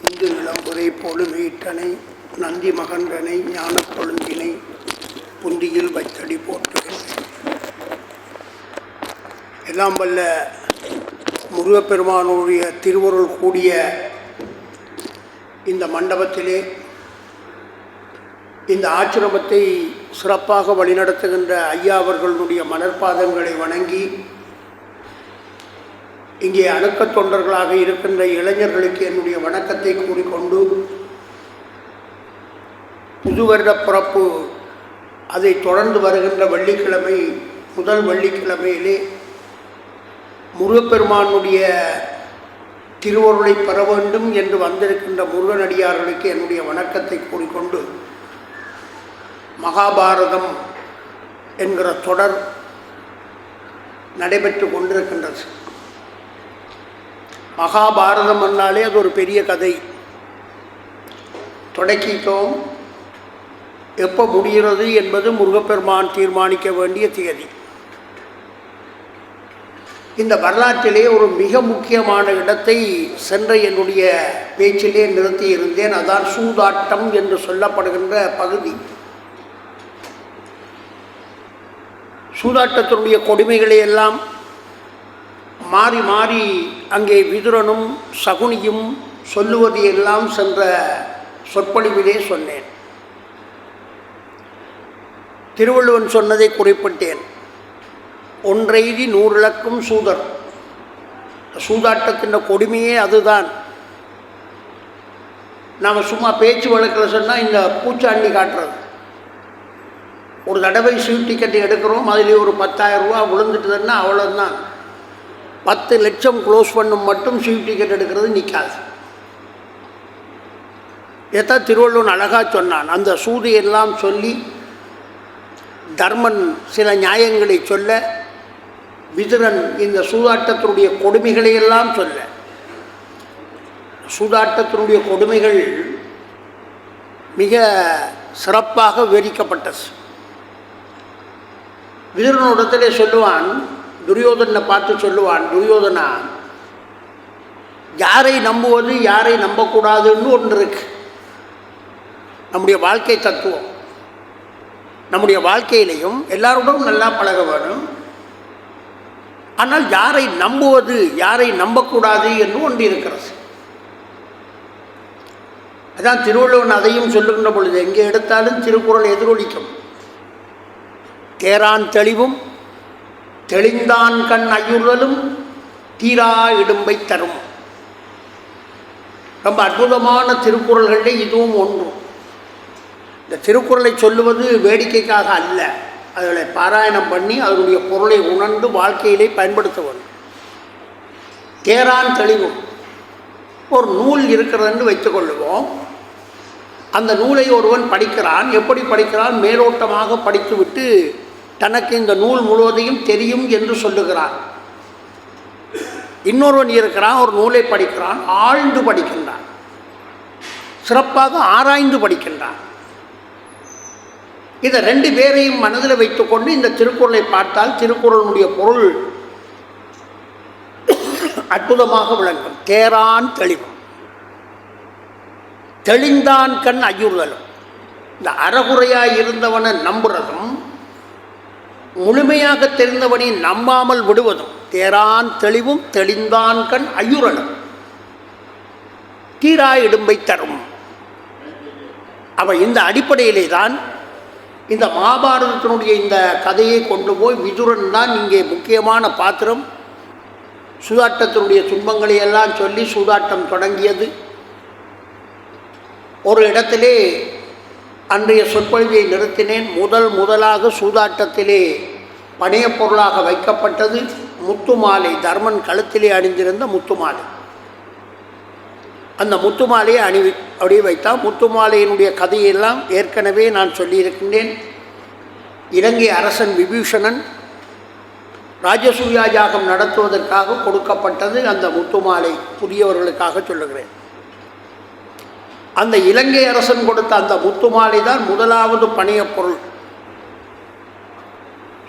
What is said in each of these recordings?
இந்து நிலம்புரை பொழுமீட்டனை நந்தி மகன்றனை ஞானக் கொழுந்தினை புந்தியில் வைத்தடி போற்றுகின்றேன். எல்லாம் வல்ல முருகப்பெருமானுடைய திருவருள் கூடிய இந்த மண்டபத்திலே இந்த ஆச்சிரமத்தை சிறப்பாக வழிநடத்துகின்ற ஐயா அவர்களுடைய மலர்பாதங்களை வணங்கி, இங்கே அணுக்கத் தொண்டர்களாக இருக்கின்ற இளைஞர்களுக்கு என்னுடைய வணக்கத்தை கூறிக்கொண்டு, புது வருட பிறப்பு அதை தொடர்ந்து வருகின்ற வெள்ளிக்கிழமை, முதல் வெள்ளிக்கிழமையிலே முருகப்பெருமானுடைய திருவருளை பெற வேண்டும் என்று வந்திருக்கின்ற முருகனடியார்களுக்கு என்னுடைய வணக்கத்தை கூறிக்கொண்டு, மகாபாரதம் என்கிற தொடர் நடைபெற்று கொண்டிருக்கின்றது. மகாபாரதம் என்னாலே அது ஒரு பெரிய கதை. தொடக்கிட்டோம், எப்போ முடிகிறது என்பது முருகப்பெருமான் தீர்மானிக்க வேண்டிய தேதி. இந்த வரலாற்றிலே ஒரு மிக முக்கியமான இடத்தை சென்ற என்னுடைய பேச்சிலே நிறுத்தி இருந்தேன். அதான் சூதாட்டம் என்று சொல்லப்படுகின்ற பகுதி. சூதாட்டத்தினுடைய கொடுமைகளை எல்லாம் மாறி மாறி அங்கே விதுரனும் சகுனியும் சொல்லுவது எல்லாம் சென்ற சொற்பொழிவிலே சொன்னேன். திருவள்ளுவன் சொன்னதை குறிப்பிட்டேன். ஒன்றைதி நூறிழக்கும் சூதர். சூதாட்டத்தின் கொடுமையே அதுதான். நாம் சும்மா பேச்சு வழக்கில் சொன்னால் இந்த பூச்சாண்டி காட்டுறது. ஒரு தடவை சீட் டிக்கெட் எடுக்கிறோம், அதிலே ஒரு 10,000 ரூபா விழுந்துட்டுதுன்னா அவ்வளோதான். 10 லட்சம் க்ளோஸ் பண்ணும் மட்டும் சீட் டிக்கெட் எடுக்கிறது நிற்காது. இதைத்தான் திருவள்ளுவன் அழகாக சொன்னான். அந்த சூதையெல்லாம் சொல்லி தர்மன் சில நியாயங்களை சொல்ல, விதுரன் இந்த சூதாட்டத்தினுடைய கொடுமைகளையெல்லாம் சொல்ல, சூதாட்டத்தினுடைய கொடுமைகள் மிக சிறப்பாக விவரிக்கப்பட்டது. விதுரனிடத்திலே சொல்லுவான், துரியோதனை பார்த்து சொல்லுவான், துரியோதனா, யாரை நம்புவது யாரை நம்பக்கூடாதுன்னு ஒன்று இருக்கு. நம்முடைய வாழ்க்கை தத்துவம். நம்முடைய வாழ்க்கையிலையும் எல்லாரோடும் நல்லா பழக வேணும். ஆனால் யாரை நம்புவது யாரை நம்பக்கூடாது என்று ஒன்று இருக்கிறது. அதான் திருவள்ளுவன் அதையும் சொல்லுகின்ற பொழுது எங்கே எடுத்தாலும் திருக்குறள் எதிரொலிக்கும். தேரான் தெளிவும் தெளிந்தான் கண் ஐயுறலும் தீரா இடும்பை தரும். ரொம்ப அற்புதமான திருக்குறள்களில் இதுவும் ஒன்று. இந்த திருக்குறளை சொல்லுவது வேடிக்கைக்காக அல்ல, அதில் பாராயணம் பண்ணி அதனுடைய பொருளை உணர்ந்து வாழ்க்கையிலே பயன்படுத்த வேண்டும். தேரான் தெளிவும். ஒரு நூல் இருக்கிறதுன்னு வைத்துக்கொள்ளுவோம். அந்த நூலை ஒருவன் படிக்கிறான். எப்படி படிக்கிறான்? மேலோட்டமாக படித்துவிட்டு தனக்கு இந்த நூல் முழுவதையும் தெரியும் என்று சொல்லுகிறான். இன்னொருவன் இருக்கிறான், ஒரு நூலை படிக்கிறான், ஆழ்ந்து படிக்கின்றான், சிறப்பாக ஆராய்ந்து படிக்கின்றான். இதை 2 பேரையும் மனதில் வைத்துக்கொண்டு இந்த திருக்குறளை பார்த்தால் திருக்குறளுடைய பொருள் அற்புதமாக விளங்கும். தேரான் தெளிவும் தெளிந்தான் கண் ஐயுறுதலும். இந்த அறகுறையாக இருந்தவனை நம்புறதும் முழுமையாக தெரிந்தவனை நம்பாமல் விடுவதும். தேரான் தெளிவும் தெளிந்தான் கண் ஐயுறலும் தீரா இடும்பை தரும். அவன் இந்த அடிப்படையிலே தான் இந்த மகாபாரதத்தினுடைய இந்த கதையை கொண்டு போய் விதுரன் தான் இங்கே முக்கியமான பாத்திரம். சூதாட்டத்தினுடைய துன்பங்களை எல்லாம் சொல்லி சூதாட்டம் தொடங்கியது. ஒரு இடத்திலே அன்றைய சொற்பொழிவை நிறுத்தினேன். முதலாக சூதாட்டத்திலே பணையப் பொருளாக வைக்கப்பட்டது முத்துமாலை. தர்மன் கழுத்திலே அணிந்திருந்த முத்துமாலை. அந்த முத்துமாலையை அப்படியே வைத்தான். முத்துமாலையினுடைய கதையெல்லாம் ஏற்கனவே நான் சொல்லியிருக்கின்றேன். இலங்கை அரசன் விபீஷணன் ராஜசூயா யாகம் நடத்துவதற்காக கொடுக்கப்பட்டது அந்த முத்துமாலை. புதியவர்களுக்காக சொல்லுகிறேன். அந்த இலங்கை அரசன் கொடுத்த அந்த முத்துமாலை தான் முதலாவது பணையப் பொருள்.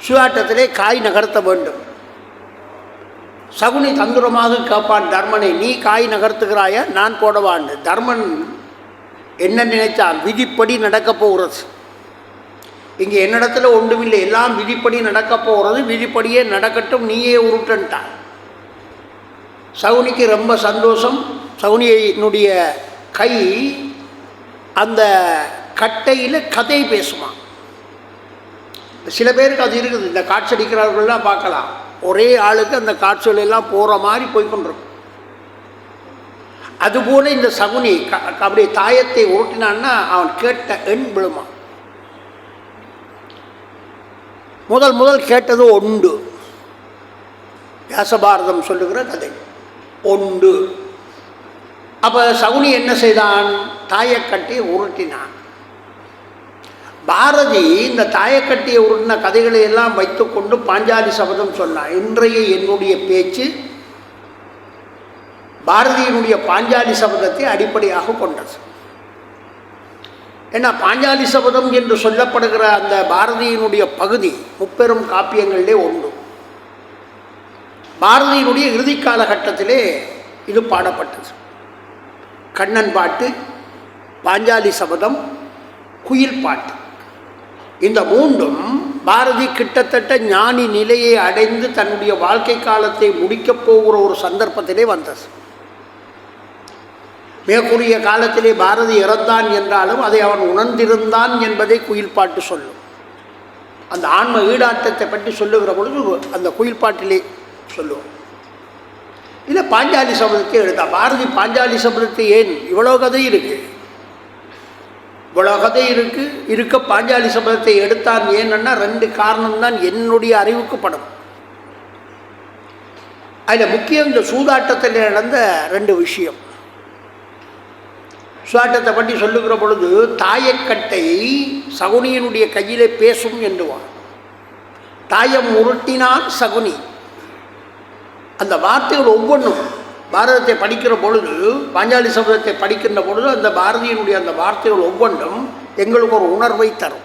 சூதாட்டத்திலே காய் நகர்த்த வேண்டும். சகுனி தந்திரமாக கேட்பான் தர்மனை, நீ காய் நகர்த்துகிறாய, நான் போடவான்னு. தர்மன் என்ன நினைத்தான், விதிப்படி நடக்கப் போகிறது, இங்கே என்னிடத்துல ஒன்றுமில்லை, எல்லாம் விதிப்படி நடக்கப் போகிறது, விதிப்படியே நடக்கட்டும், நீயே உருட்டன்ட்டான். சகுனிக்கு ரொம்ப சந்தோஷம். சகுனியினுடைய கை அந்த கட்டையில் கதை பேசுமா. சில பேருக்கு அது இருக்குது, இந்த காட்சடிக்கிறவர்கள்லாம் பார்க்கலாம், ஒரே ஆளுக்கு அந்த காட்சிகள் எல்லாம் போகிற மாதிரி போய்கொண்டிருக்கும். அதுபோல் இந்த சகுனி அப்படி தாயத்தை உருட்டினான்னா அவன் கேட்ட எண் விழுமா. முதல் கேட்டது ஒன்று. வியாசபாரதம் சொல்லுகிற கதை ஒன்று. அப்போ சகுனி என்ன செய்தான், தாயக்கட்டியை உருட்டினான். பாரதி இந்த தாயக்கட்டியை உருட்டின கதைகளை எல்லாம் வைத்துக்கொண்டு பாஞ்சாலி சபதம் சொன்னான். இன்றைய என்னுடைய பேச்சு பாரதியினுடைய பாஞ்சாலி சபதத்தை அடிப்படையாக கொண்டது. ஏன்னா பாஞ்சாலி சபதம் என்று சொல்லப்படுகிற அந்த பாரதியினுடைய பகுதி முப்பெரும் காப்பியங்களிலே ஒன்று. பாரதியினுடைய இறுதி காலகட்டத்திலே இது பாடப்பட்டது. கண்ணன் பாட்டு, பாஞ்சாலி சபதம், குயில் பாட்டு, இந்த மூன்றும் பாரதி கிட்டத்தட்ட ஞானி நிலையை அடைந்து தன்னுடைய வாழ்க்கை காலத்தை முடிக்கப் போகிற ஒரு சந்தர்ப்பத்திலே வந்தது. மேற்கூறிய காலத்திலே பாரதி இறந்தான் என்றாலும் அதை அவன் உணர்ந்திருந்தான் என்பதை குயில் பாட்டு சொல்லும். அந்த ஆன்ம ஈடாட்டத்தை பற்றி சொல்லுகிற பொழுது அந்த குயில் பாட்டிலே சொல்லுவோம். இதை பாஞ்சாலி சபதத்தை எடுத்தான். பாரதி பாஞ்சாலி சபதத்தை ஏன் இவ்வளோ கதை இருக்குது, இவ்வளோ கதை இருக்க பாஞ்சாலி சபதத்தை எடுத்தான் ஏன்னா ரெண்டு காரணம்தான் என்னுடைய அறிவுக்கு படும். அதில் முக்கியம் இந்த சூதாட்டத்தில் நடந்த ரெண்டு விஷயம். சூதாட்டத்தை பற்றி சொல்லுகிற பொழுது தாயக்கட்டை சகுனியினுடைய கையிலே பேசும் என்றுவான். தாயம் உருட்டினான் சகுனி. அந்த வார்த்தைகள் ஒவ்வொன்றும் பாரதத்தை படிக்கிற பொழுது, பாஞ்சாலி சபதத்தை படிக்கின்ற பொழுது அந்த பாரதியினுடைய அந்த வார்த்தைகள் ஒவ்வொன்றும் எங்களுக்கு ஒரு உணர்வை தரும்.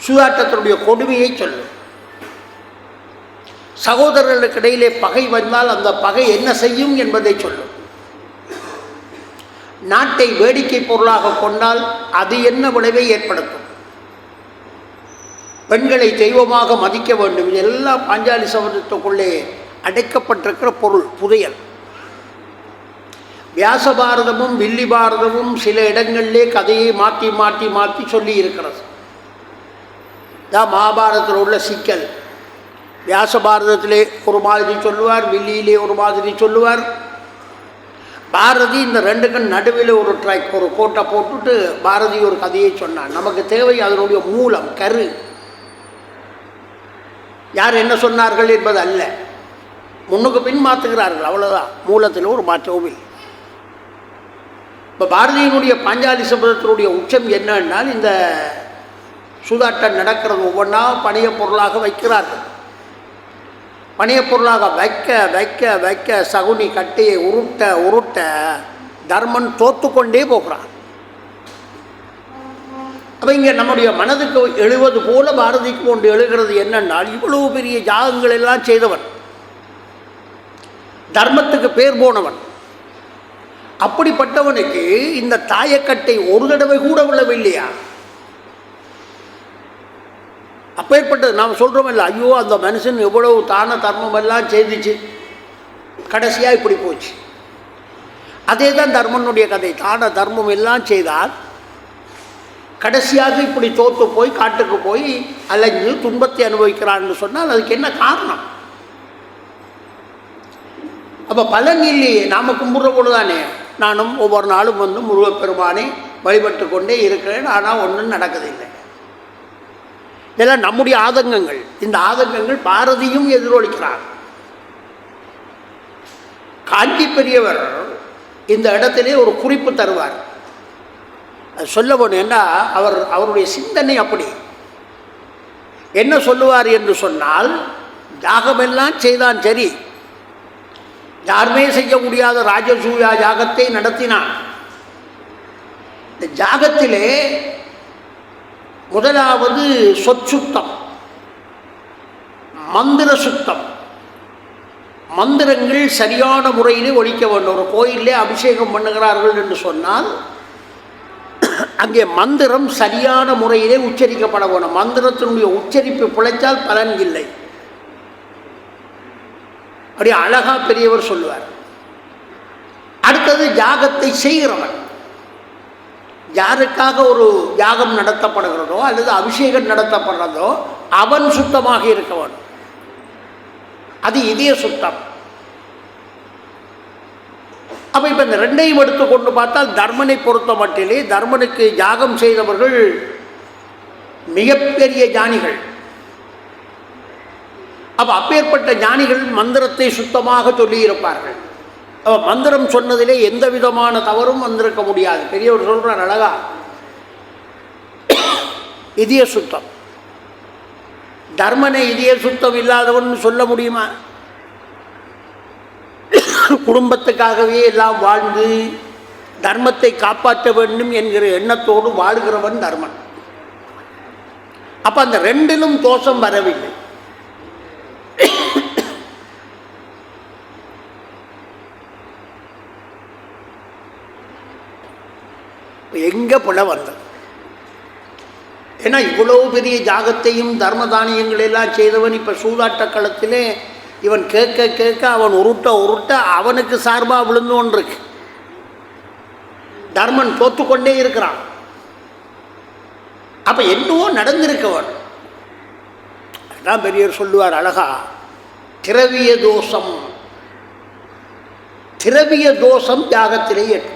சூதாட்டத்தினுடைய கொடுமையை சொல்லும். சகோதரர்களுக்கு இடையிலே பகை வந்தால் அந்த பகை என்ன செய்யும் என்பதை சொல்லும். நாட்டை வேடிக்கை பொருளாக கொண்டால் அது என்ன விளைவை ஏற்படுத்தும். பெண்களை தெய்வமாக மதிக்க வேண்டும். இதெல்லாம் பாஞ்சாலி சபதத்துக்குள்ளே அடைக்கப்பட்டிருக்கிற பொருள் புதையல். வியாச பாரதமும் வில்லி பாரதமும் சில இடங்களிலே கதையை மாற்றி மாற்றி மாற்றி சொல்லி இருக்கிறது. தான் மகாபாரதத்தில் உள்ள சிக்கல். வியாச பாரதத்திலே ஒரு மாதிரி சொல்லுவார், வில்லியிலே ஒரு மாதிரி சொல்லுவார். பாரதி இந்த ரெண்டுக்கும் நடுவில் ஒரு ட்ராக் ஒரு கோட்டை போட்டுட்டு பாரதி ஒரு கதையை சொன்னான். நமக்கு தேவை அதனுடைய மூலம் கரு. யார் என்ன சொன்னார்கள் என்பது அல்ல, முன்னுக்கு பின் மாற்றுகிறார்கள், அவ்வளோதான். மூலத்தில் ஒரு மாற்றவும் இல்லை. இப்போ பாரதியினுடைய பாஞ்சாலி சபதத்தினுடைய உச்சம் என்னன்னால், இந்த சூதாட்டம் நடக்கிறது ஒவ்வொன்றா பணிய பொருளாக வைக்கிறார்கள். பணிய பொருளாக வைக்க வைக்க வைக்க சகுனி கட்டையை உருட்ட உருட்ட தர்மன் தோத்து கொண்டே போகிறான். அப்போ இங்கே நம்முடைய மனதுக்கு எழுவது போல பாரதிக்கு ஒன்று எழுகிறது என்னென்னால், இவ்வளவு பெரிய யாகங்கள் எல்லாம் செய்தவன், தர்மத்துக்கு பேர் போனவன், அப்படிப்பட்டவனுக்கு இந்த தாயக்கட்டை ஒரு தடவை கூட விழவில்லையா? அப்பேற்பட்டது நாம் சொல்கிறோம் இல்லை, ஐயோ அந்த மனுஷன் எவ்வளவு தான தர்மம் எல்லாம் செய்துச்சு, கடைசியாக இப்படி போச்சு. அதே தான் தர்மனுடைய கதை. தான தர்மம் எல்லாம் செய்தால் கடைசியாக இப்படி தோற்று போய் காட்டுக்கு போய் அலைஞ்சு துன்பத்தை அனுபவிக்கிறான்னு சொன்னால் அதுக்கு என்ன காரணம்? அப்போ பலன் இல்லையே. நாம் கும்பிட்ற பொழுதுதானே, நானும் ஒவ்வொரு நாளும் வந்து முருகப்பெருமானை வழிபட்டு கொண்டே இருக்கிறேன், ஆனால் ஒன்றும் நடக்கதில்லை. இதெல்லாம் நம்முடைய ஆதங்கங்கள். இந்த ஆதங்கங்கள் பாரதியும் எதிரொலிக்கிறார். காஞ்சி பெரியவர் இந்த இடத்திலே ஒரு குறிப்பு தருவார். அது சொல்ல போனேன்னா அவருடைய சிந்தனை அப்படி. என்ன சொல்லுவார் என்று சொன்னால், யாகமெல்லாம் செய்தான் சரி, யாருமே செய்ய முடியாத ராஜசூயா யாகத்தை நடத்தினான். இந்த யாகத்திலே முதலாவது சொற்சுத்தம், மந்திர சுத்தம், மந்திரங்கள் சரியான முறையிலே ஒழிக்க வேண்டும். ஒரு கோயிலே அபிஷேகம் பண்ணுகிறார்கள் என்று சொன்னால் அங்கே மந்திரம் சரியான முறையிலே உச்சரிக்கப்பட வேண்டும். மந்திரத்தினுடைய உச்சரிப்பு பிழைத்தால் பலன் இல்லை. அப்படி அழகா பெரியவர் சொல்லுவார். அடுத்தது யாகத்தை செய்கிறவன், யாருக்காக ஒரு யாகம் நடத்தப்படுகிறதோ அல்லது அபிஷேகம் நடத்தப்படுறதோ அவன் சுத்தமாக இருக்கவன். அது இதய சுத்தம். அப்போ இப்போ இந்த ரெண்டையும் எடுத்துக்கொண்டு பார்த்தால் தர்மனை பொறுத்த மட்டிலே தர்மனுக்கு யாகம் செய்தவர்கள் மிகப்பெரிய ஞானிகள். அப்போ அப்பேற்பட்ட ஞானிகள் மந்திரத்தை சுத்தமாக சொல்லியிருப்பார்கள். அப்போ மந்திரம் சொன்னதிலே எந்த விதமான தவறும் வந்திருக்க முடியாது. பெரியவர் சொல்கிறார் அழகா, இதய சுத்தம். தர்மனை இதய சுத்தம் இல்லாதவன் சொல்ல முடியுமா? குடும்பத்துக்காகவே எல்லாம் வாழ்ந்து தர்மத்தை காப்பாற்ற வேண்டும் என்கிற எண்ணத்தோடு வாழ்கிறவன் தர்மன். அப்ப அந்த ரெண்டிலும் தோஷம் வரவில்லை. எங்க புல வந்தது? ஏன்னா இவ்வளவு பெரிய ஜாகத்தையும் தர்ம தானியங்கள் எல்லாம் செய்தவன் இப்ப சூதாட்ட களத்திலே இவன் கேட்க கேட்க அவன் உருட்ட உருட்ட அவனுக்கு சார்பாக விழுந்து கொண்டிருக்கு. தர்மன் தோத்துக்கொண்டே இருக்கிறான். அப்ப என்னவோ நடந்திருக்கவன். அதான் பெரியவர் சொல்லுவார் அழகா, திரவிய தோஷம். திரவிய தோஷம் தியாகத்திலே ஏற்படும்.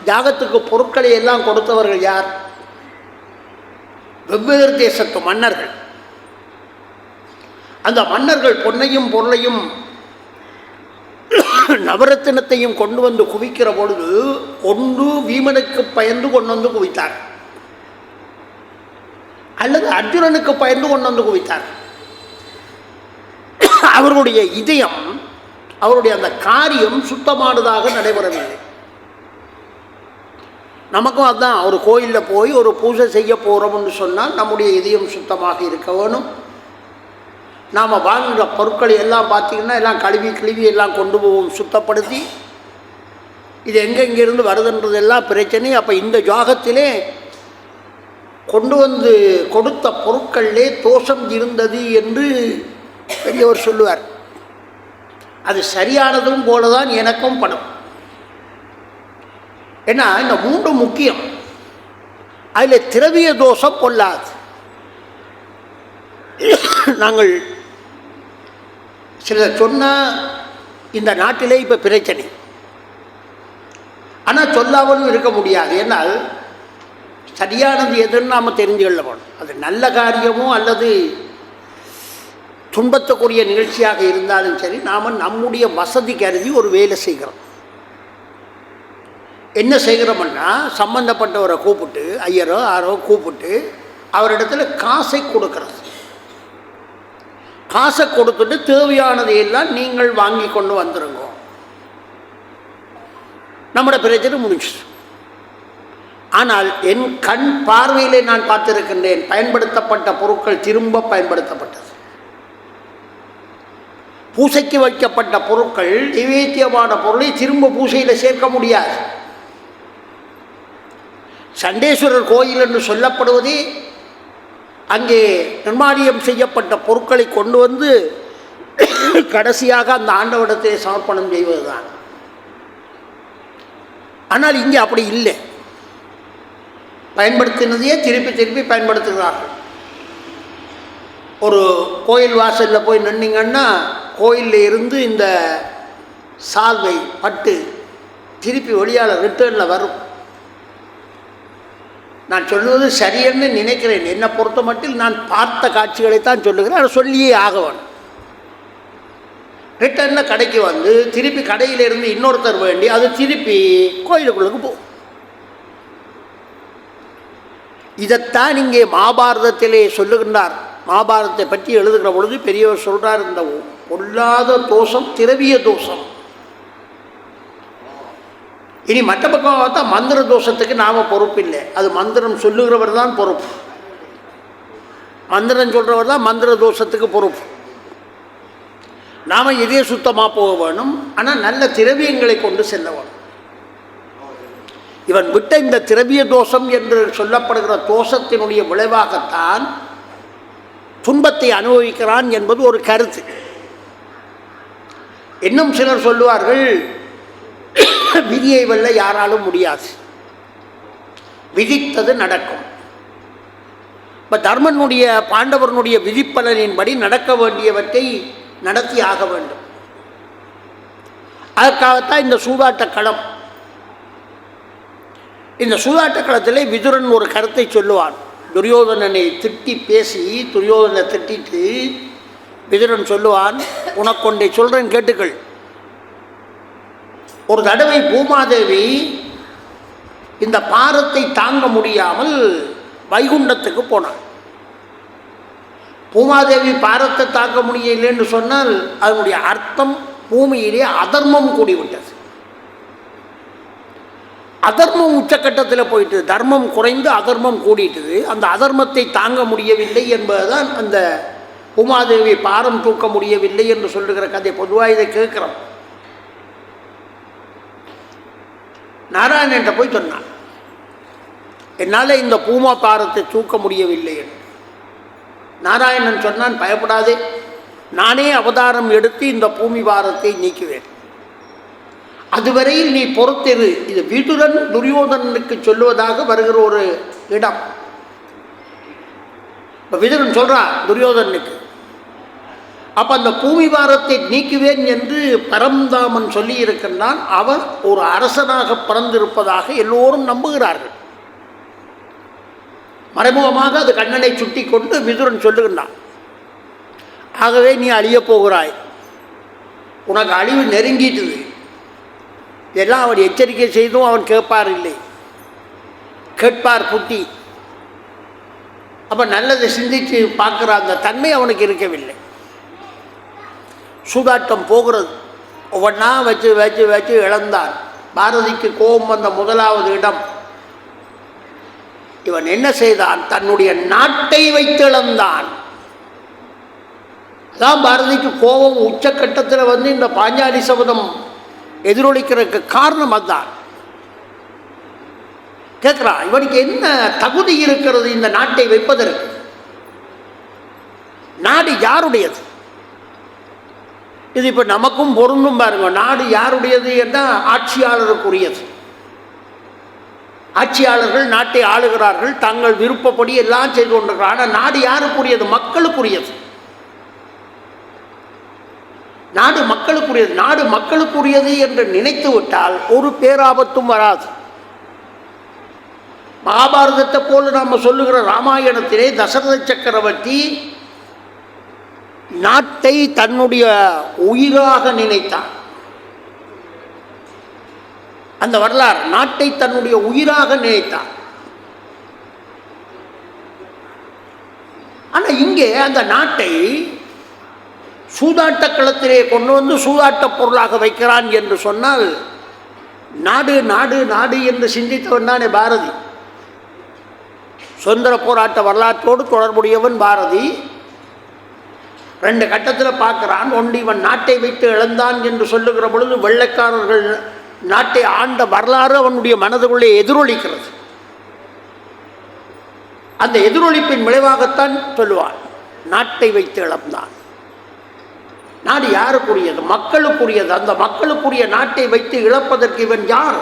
தியாகத்துக்கு பொருட்களை எல்லாம் கொடுத்தவர்கள் யார்? வெவ்வேறு தேசத்து மன்னர்கள். அந்த மன்னர்கள் பொன்னையும் பொருளையும் நவரத்தினத்தையும் கொண்டு வந்து குவிக்கிற பொழுது ஒன்று வீமனுக்கு பயந்து கொண்டு வந்து குவித்தார், அல்லது அர்ஜுனனுக்கு பயந்து கொண்டு வந்து குவித்தார். அவருடைய இதயம், அவருடைய அந்த காரியம் சுத்தமானதாக நடைபெறவில்லை. நமக்கும் அதுதான், ஒரு கோயிலில் போய் ஒரு பூஜை செய்ய போகிறோம்னு சொன்னால் நம்முடைய இதயம் சுத்தமாக இருக்க வேணும். நாம் வாங்குகிற பொருட்களை எல்லாம் பார்த்திங்கன்னா எல்லாம் கழுவி எல்லாம் கொண்டு போவோம் சுத்தப்படுத்தி. இது எங்கெங்கிருந்து வருதுன்றதெல்லாம் பிரச்சனை. அப்போ இந்த ஜாகத்திலே கொண்டு வந்து கொடுத்த பொருட்களிலே தோஷம் இருந்தது என்று பெரியவர் சொல்லுவார். அது சரியானதும் போலதான் எனக்கும் படும். ஏன்னா இந்த மூன்று முக்கியம். அதில் திரவிய தோஷம் கொள்ளாது. நாங்கள் சிலர் சொன்னால் இந்த நாட்டிலே இப்போ பிரச்சனை, ஆனால் சொல்லாமலும் இருக்க முடியாது. ஏன்னால் சரியானது எதுன்னு நாம் தெரிஞ்சு கொள்ள வேணும். அது நல்ல காரியமோ அல்லது துன்பத்தக்கூடிய நிகழ்ச்சியாக இருந்தாலும் சரி, நாம் நம்முடைய வசதி கருதி ஒரு வேலை செய்கிறோம். என்ன செய்கிறோம்னா, சம்பந்தப்பட்டவரை கூப்பிட்டு, ஐயரோ யாரோ கூப்பிட்டு அவரிடத்துல காசை கொடுக்கறது. காசை கொடுத்துட்டு தேவையானதையெல்லாம் நீங்கள் வாங்கி கொண்டு வந்துருங்க, நம்முடைய பிரச்சனை முடிச்சு. ஆனால் என் கண் பார்வையிலே நான் பார்த்திருக்கின்றேன், பயன்படுத்தப்பட்ட பொருட்கள் திரும்ப பயன்படுத்தப்பட்டது. பூசைக்கு வைக்கப்பட்ட பொருட்கள், நைவேத்தியமான பொருளை திரும்ப பூசையில் சேர்க்க முடியாது. சண்டேஸ்வரர் கோயில் என்று சொல்லப்படுவதே அங்கே நிர்மாணியம் செய்யப்பட்ட பொருட்களை கொண்டு வந்து கடைசியாக அந்த ஆண்டவரிடத்தை சமர்ப்பணம் செய்வதுதான். ஆனால் இங்கே அப்படி இல்லை. பயன்படுத்தினதையே திருப்பி பயன்படுத்துகிறார்கள். ஒரு கோயில் வாசலில் போய் நின்னீங்கன்னா கோயிலில் இருந்து இந்த சால்வை பட்டு திருப்பி வெளியால் ரிட்டர்னில் வரும். நான் சொல்லுவது சரியென்னு நினைக்கிறேன். என்னை பொறுத்த மட்டில் நான் பார்த்த காட்சிகளைத்தான் சொல்லுகிறேன். அதை சொல்லியே ஆகவன். ரிட்டர்னில் கடைக்கு வந்து திருப்பி கடையிலிருந்து இன்னொருத்தர் வேண்டி அது திருப்பி கோயிலுக்குள்ளுக்கு போகும். இதைத்தான் இங்கே மகாபாரதத்திலே சொல்லுகின்றார். மகாபாரதத்தை பற்றி எழுதுகிற பொழுது பெரியவர் சொல்கிறார், இந்த பொல்லாத தோஷம் திரவிய தோஷம். இனி மற்ற பக்கம் பார்த்தா மந்திர தோஷத்துக்கு நாம் பொறுப்பில்லை. அது மந்திரம் சொல்லுகிறவர் தான் பொறுப்பு. மந்திரம் சொல்கிறவர் தான் மந்திர தோஷத்துக்கு பொறுப்பு. நாம் இதே சுத்தமாக போக வேணும், ஆனால் நல்ல திரவியங்களை கொண்டு செல்ல வேணும். இவன் விட்ட இந்த திரவிய தோஷம் என்று சொல்லப்படுகிற தோஷத்தினுடைய விளைவாகத்தான் துன்பத்தை அனுபவிக்கிறான் என்பது ஒரு கருத்து. இன்னும் சிலர் சொல்லுவார்கள், விதியை வெல்ல யாராலும் முடியாது, விதித்தது நடக்கும். இப்போ தர்மனுடைய பாண்டவனுடைய விதிப்பலனின்படி நடக்க வேண்டியவற்றை நடத்தி ஆக வேண்டும். அதற்காகத்தான் இந்த சூதாட்ட களம். இந்த சூதாட்ட களத்தில் விதுரன் ஒரு கருத்தை சொல்லுவான். துரியோதனனை திட்டி பேசி, துரியோதனை திட்டிட்டு விதுரன் சொல்லுவான், உனக்கு ஒன்றை சொல்கிறேன் கேட்டுக்கள். ஒரு தடவை பூமாதேவி இந்த பாரத்தை தாங்க முடியாமல் வைகுண்டத்துக்கு போனான். பூமாதேவி பாரத்தை தாங்க முடியலைன்னு சொன்னால் அதனுடைய அர்த்தம் பூமியிலே அதர்மம் கூடிவிட்டது. அதர்மம் உச்சக்கட்டத்தில் போயிட்டு தர்மம் குறைந்து அதர்மம் கூடிட்டுது. அந்த அதர்மத்தை தாங்க முடியவில்லை என்பதுதான் அந்த பூமாதேவி பாரம் தூக்க முடியவில்லை என்று சொல்லுகிற கதை. பொதுவாக இதை கேட்குறோம். நாராயணன்ட்ட போய் சொன்னான், என்னால் இந்த பூமா பாரத்தை தூக்க முடியவில்லை என்று. நாராயணன் சொன்னான், பயப்படாதே, நானே அவதாரம் எடுத்து இந்த பூமி பாரத்தை நீக்குவேன், அதுவரையில் நீ பொறுத்திரு. இது விதுரன் துரியோதனனுக்கு சொல்லுவதாக வருகிற ஒரு இடம். இப்போ விதுரன் சொல்கிறான் துரியோதனனுக்கு, அப்போ அந்த பூமி பாரத்தை நீக்குவேன் என்று பரந்தாமன் சொல்லி இருக்கின்றான். அவன் ஒரு அரசனாக பிறந்திருப்பதாக எல்லோரும் நம்புகிறார்கள். மறைமுகமாக அது கண்ணனை சுட்டி கொண்டு விதுரன் சொல்லுகின்றான், ஆகவே நீ அழியப் போகிறாய், உனக்கு அழிவு நெருங்கிட்டுது. இதெல்லாம் அவன் எச்சரிக்கை செய்தும் அவன் கேட்பார் இல்லை, கேட்பார் புத்தி. அப்போ நல்லதை சிந்தித்து பார்க்குற அந்த தன்மை அவனுக்கு இருக்கவில்லை. சூதாட்டம் போகிறது, ஒவ்வொன்றா வச்சு வச்சு வச்சு இழந்தான். பாரதிக்கு கோபம் வந்த முதலாவது இடம், இவன் என்ன செய்தான், தன்னுடைய நாட்டை வைத்து இழந்தான். அதான் பாரதிக்கு கோபம் உச்சக்கட்டத்தில் வந்து இந்த பாஞ்சாலி சபதம் எதிரொலிக்கிறதுக்கு காரணம் அதுதான். கேட்குறான், இவனுக்கு என்ன தகுதி இருக்கிறது இந்த நாட்டை வைப்பதற்கு? நாடு யாருடையது? இது இப்போ நமக்கும் பொருந்தும் பாருங்க. நாடு யாருடையது என்றால் ஆட்சியாளருக்குரியது. ஆட்சியாளர்கள் நாட்டை ஆளுகிறார்கள், தங்கள் விருப்பப்படி எல்லாம் செய்து கொண்டிருக்கிறார். ஆனால் நாடு யாருக்குரியது? மக்களுக்குரியது. நாடு மக்களுக்குரியது. நாடு மக்களுக்குரியது என்று நினைத்து விட்டால் ஒரு பேராபத்தும் வராது. மகாபாரதத்தை போல நாம் சொல்லுகிற ராமாயணத்திலே தசரத சக்கரவர்த்தி நாட்டை தன்னுடைய உயிராக நினைத்தார். அந்த வரலாறு, நாட்டை தன்னுடைய உயிராக நினைத்தார். ஆனால் இங்கே அந்த நாட்டை சூதாட்ட களத்திலே கொண்டு வந்து சூதாட்ட பொருளாக வைக்கிறான் என்று சொன்னால், நாடு நாடு நாடு என்று சிந்தித்தவன் தானே பாரதி. சுதந்திர போராட்ட வரலாற்றோடு தொடர்புடையவன் பாரதி. ரெண்டு கட்டத்தில் பார்க்குறான். ஒன்று, இவன் நாட்டை வைத்து இழந்தான் என்று சொல்லுகிற பொழுது வெள்ளைக்காரர்கள் நாட்டை ஆண்ட வரலாறு அவனுடைய மனதுக்குள்ளே எதிரொலிக்கிறது. அந்த எதிரொலிப்பின் விளைவாகத்தான் சொல்லுவான், நாட்டை வைத்து இழந்தான். நாடு யாருக்குரியது? மக்களுக்குரியது. அந்த மக்களுக்குரிய நாட்டை வைத்து இழப்பதற்கு இவன் யார்?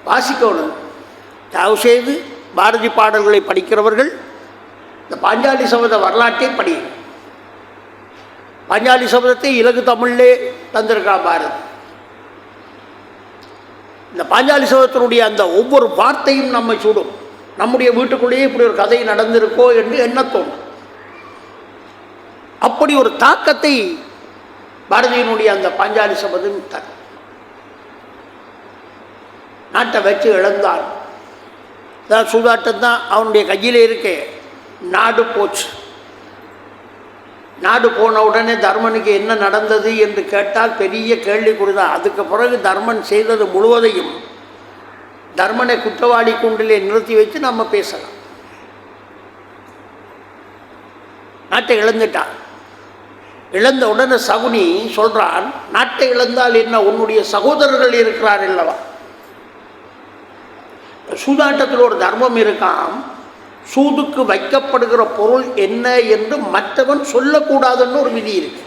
வாசிக்கணும். தயவு செய்து பாரதி பாடல்களை படிக்கிறவர்கள் இந்த பாஞ்சாலி சபத வரலாற்றை படி. பாஞ்சாலி சபதத்தை இலகு தமிழ்லே தந்திருக்கான் பாரதி. இந்த பாஞ்சாலி சபதத்தினுடைய அந்த ஒவ்வொரு வார்த்தையும் நம்மை சுடும். நம்முடைய வீட்டுக்குள்ளேயே இப்படி ஒரு கதை நடந்திருக்கோ என்று என்ன தோணும். அப்படி ஒரு தாக்கத்தை பாரதியினுடைய அந்த பாஞ்சாலி சபதம் தரும். நாட்டை வச்சு இழந்தான். அதான் சூதாட்டம் தான் அவனுடைய கையில் இருக்கே. நாடு போச்சு. நாடு போன உடனே தர்மனுக்கு என்ன நடந்தது என்று கேட்டால் பெரிய கேள்விக்குறிதான். அதுக்கு பிறகு தர்மன் செய்தது முழுவதையும் தர்மனை குற்றவாளி கூண்டிலே நிறுத்தி வச்சு நம்ம பேசலாம். நாட்டை இழந்துட்டான். இழந்த உடனே சகுனி சொல்கிறான், நாட்டை இழந்தால் என்ன, உன்னுடைய சகோதரர்கள் இருக்கிறார் அல்லவா. சூதாட்டத்தில் ஒரு தர்மம் இருக்காம், சூதுக்கு வைக்கப்படுகிற பொருள் என்ன என்று மற்றவன் சொல்லக்கூடாதுன்னு ஒரு விதி இருக்கு.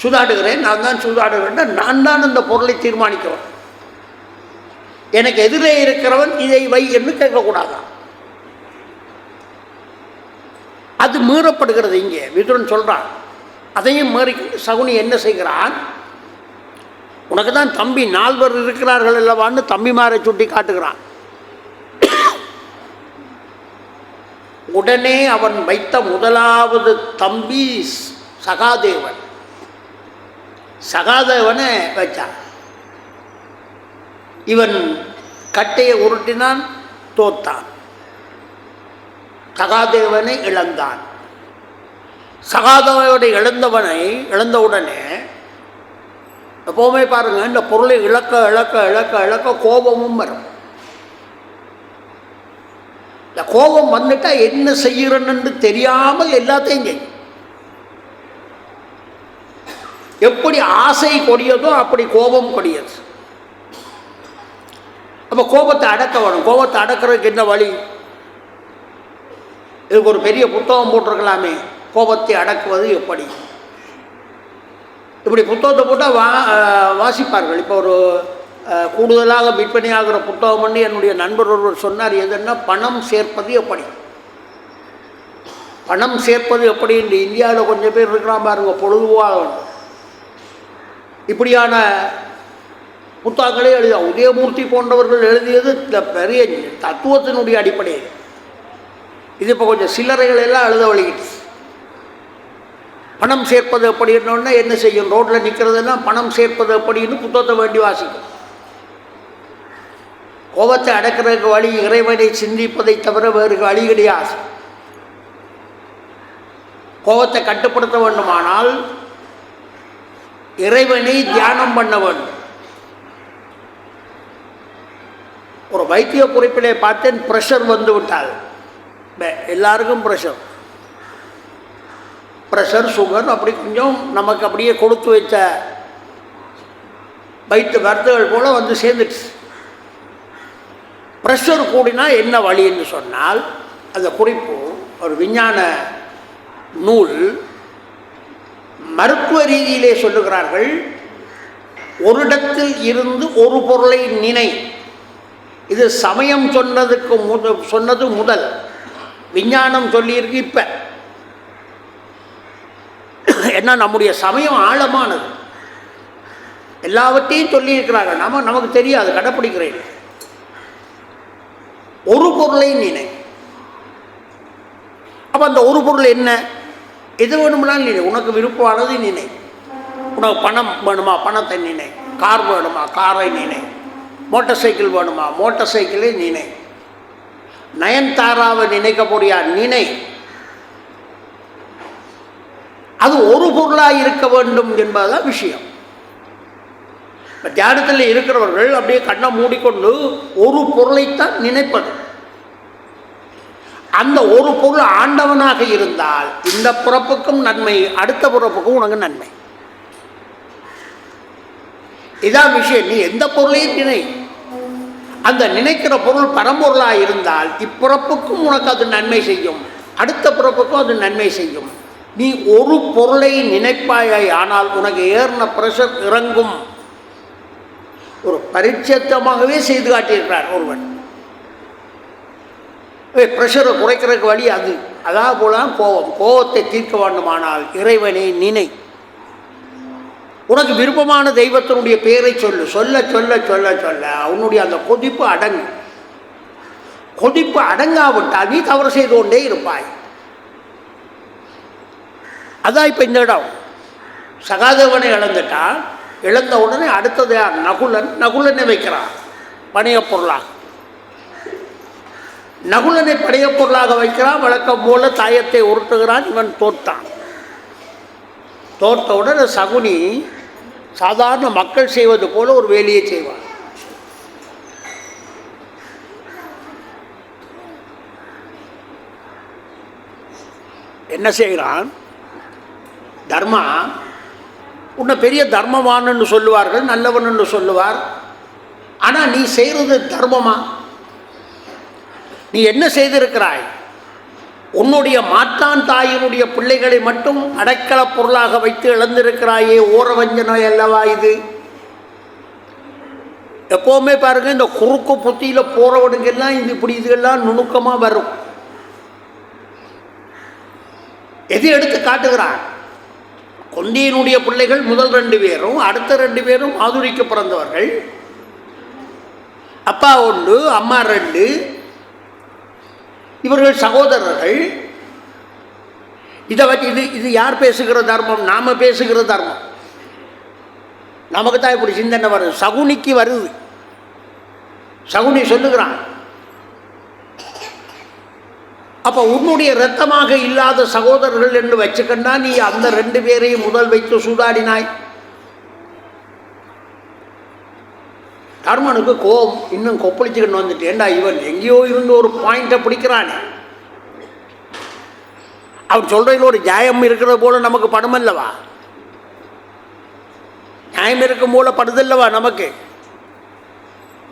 சூதாடுகிறேன், நான் தான் சூதாடுகிறேன், நான் தான் அந்த பொருளை தீர்மானிக்கிறவன், எனக்கு எதிரே இருக்கிறவன் இதை வை என்று கேட்கக்கூடாதான். அது மீறப்படுகிறது. இங்கே விதுரன் சொல்கிறான், அதையும் மீறி சகுனி என்ன செய்கிறான், உனக்கு தான் தம்பி 4 பேர் இருக்கிறார்கள் அல்லவான்னு தம்பிமாரை சுட்டி காட்டுகிறான். உடனே அவன் வைத்த முதலாவது தம்பி சகாதேவன். சகாதேவனை வச்சான். இவன் கட்டையை உருட்டினான், தோத்தான். சகாதேவனை இழந்தான். சகாதேவனை இழந்தவுடனே எப்போவுமே பாருங்க, இந்த பொருளை இழக்க இழக்க இழக்க இழக்க கோபமும் வரும். இந்த கோபம் வந்துட்டா என்ன செய்யறன்னு தெரியாமல் எல்லாத்தையும் செய்யும். எப்படி ஆசை கொடியதோ அப்படி கோபம் கொடியது. அப்போ கோபத்தை அடக்க வேணும். கோபத்தை அடக்கிறதுக்கு என்ன வழி? இதுக்கு ஒரு பெரிய புத்தகம் போட்டிருக்கலாமே, கோபத்தை அடக்குவது எப்படி. இப்படி புத்தகத்தை போட்டால் வாசிப்பார்கள். இப்போ ஒரு கூடுதலாக விற்பனையாகிற புத்தகம் பண்ணி என்னுடைய நண்பர் ஒருவர் சொன்னார், எதுன்னா பணம் சேர்ப்பது எப்படி. பணம் சேர்ப்பது எப்படி இந்த இந்தியாவில் கொஞ்சம் பேர் இருக்கிறான் பாருங்க, பொழுதுவாக இப்படியான புத்தகங்களே எழுத உதயமூர்த்தி போன்றவர்கள் எழுதியது இந்த பெரிய தத்துவத்தினுடைய அடிப்படையில். இது இப்போ கொஞ்சம் சில்லறைகள் எல்லாம் எழுத வழிகிட்டு. பணம் சேர்ப்பது எப்படின்னொன்னே என்ன செய்யும், ரோட்டில் நிற்கிறதெல்லாம் பணம் சேர்ப்பது எப்படின்னு புத்தகத்தை வேண்டி வாசிக்கும். கோபத்தை அடக்கிறதுக்கு வழி இறைவனை சிந்திப்பதை தவிர வேறு வழி கிடையாது. கோபத்தை கட்டுப்படுத்த வேண்டுமானால் இறைவனை தியானம் பண்ண வேண்டும். ஒரு வைத்திய குறிப்பிலே பார்த்தேன், ப்ரெஷர் வந்து விட்டால் எல்லாருக்கும் ப்ரெஷர் சுகர் அப்படி கொஞ்சம் நமக்கு அப்படியே கொடுத்து வைத்த வைத்து மருந்துகள் போல வந்து சேர்ந்துச்சு. ப்ரெஷர் கூடினா என்ன வழின்னு சொன்னால், அந்த குறிப்பு ஒரு விஞ்ஞான நூல் மருத்துவ ரீதியிலே சொல்லுகிறார்கள், ஒரு இடத்தில் இருந்து ஒரு பொருளை நினை. இது சமயம் சொன்னது முதல் விஞ்ஞானம் சொல்லியிருக்கு. இப்போ என்ன, நம்முடைய சமயம் ஆழமானது, எல்லாவற்றையும் சொல்லியிருக்கிறாங்க, நமக்கு தெரியாது, கடைப்பிடிக்கிறேன். ஒரு பொருளை நினை. அப்போ அந்த ஒரு பொருள் என்ன, எது வேணும்னாலும் நினை, உனக்கு விருப்பமானது நினை. உனக்கு பணம் வேணுமா, பணத்தை நினை. கார் வேணுமா, காரை நினை. மோட்டார் சைக்கிள் வேணுமா, மோட்டார் சைக்கிளை நினை. நயன்தாராவை நினைக்க போறியா, நினை. அது ஒரு பொருளாக இருக்க வேண்டும் என்பதுதான் விஷயம். இப்போ தியானத்தில் இருக்கிறவர்கள் அப்படியே கண்ணை மூடிக்கொண்டு ஒரு பொருளைத்தான் நினைப்பது. அந்த ஒரு பொருள் ஆண்டவனாக இருந்தால் இந்த பிறப்புக்கும் நன்மை, அடுத்த பிறப்புக்கும் உனக்கு நன்மை. இதான் விஷயம். நீ எந்த பொருளையும் நினை, அந்த நினைக்கிற பொருள் பரம்பொருளாக இருந்தால் இப்பிறப்புக்கும் உனக்கு அது நன்மை செய்யும், அடுத்த பிறப்புக்கும் அது நன்மை செய்யும். நீ ஒரு பொருளை நினைப்பாய், ஆனால் உனக்கு ஏறின பிரஷர் இறங்கும். ஒரு பரிச்சயமாகவே செய்து காட்டியிருக்கிறார் ஒருவன். பிரஷரை குறைக்கிறதுக்கு வழி அது. அதாவது போல கோபத்தை தீர்க்க வேண்டுமானால் இறைவனை நினை. உனக்கு விருப்பமான தெய்வத்தினுடைய பெயரை சொல்ல சொல்ல சொல்ல சொல்ல சொல்ல உன்னுடைய அந்த கொதிப்பு அடங்கும். கொதிப்பு அடங்காவிட்டால் நீ தவறு செய்து கொண்டே இருப்பாய். அதான் இப்போ இந்த இடம். சகாதேவனை இழந்துட்டான். இழந்த உடனே அடுத்தது யார், நகுலனை வைக்கிறான் பணியப் பொருளாக. நகுலனை பணியப் பொருளாக வைக்கிறான். வழக்கம் போல தாயத்தை உருட்டுகிறான். இவன் தோற்றான். தோற்றவுடன் சகுனி சாதாரண மக்கள் செய்வது போல ஒரு வேலையை செய்வான். என்ன செய்கிறான், தர்மா உன்னை பெரிய தர்மவான்னு சொல்லுவார்கள், நல்லவன் சொல்லுவார். ஆனால் நீ செய்கிறது தர்மமா? நீ என்ன செய்திருக்கிறாய்? உன்னுடைய மாற்றான் தாயினுடைய பிள்ளைகளை மட்டும் அடைக்கல பொருளாக வைத்து இழந்திருக்கிறாயே, ஓரவஞ்சனை அல்லவா இது? எப்போவுமே பாருங்கள், இந்த குறுக்கு புத்தியில் போகிறவனுக்கெல்லாம் இது இப்படி இதெல்லாம் நுணுக்கமாக வரும். எது எடுத்து காட்டுகிறான்? கொந்தியினுடைய பிள்ளைகள் முதல் 2 பேரும், அடுத்த 2 பேரும் மாதுரிக்கு பிறந்தவர்கள். அப்பா 1, அம்மா 2, இவர்கள் சகோதரர்கள். இதை வச்சு இது யார் பேசுகிற தர்மம்? நாம் பேசுகிற தர்மம். நமக்கு தான் இப்படி சிந்தனை வருது, சகுனிக்கு வருது. சகுனி சொல்லுகிறான், அப்போ உன்னுடைய இரத்தமாக இல்லாத சகோதரர்கள் என்று வச்சுக்கண்டா நீ அந்த 2 பேரையும் முதல் வைத்து சூதாடினாய். தர்மனுக்கு கோபம் இன்னும் கொப்பளிச்சுக்கிட்டு வந்துட்டு, ஏண்டா இவன் எங்கேயோ இருந்து ஒரு பாயிண்டை பிடிக்கிறானே, அவர் சொல்றதுல ஒரு நியாயம் இருக்கிறது போல நமக்கு படுமல்லவா? நியாயம் இருக்கும் போல படுதல்லவா நமக்கு?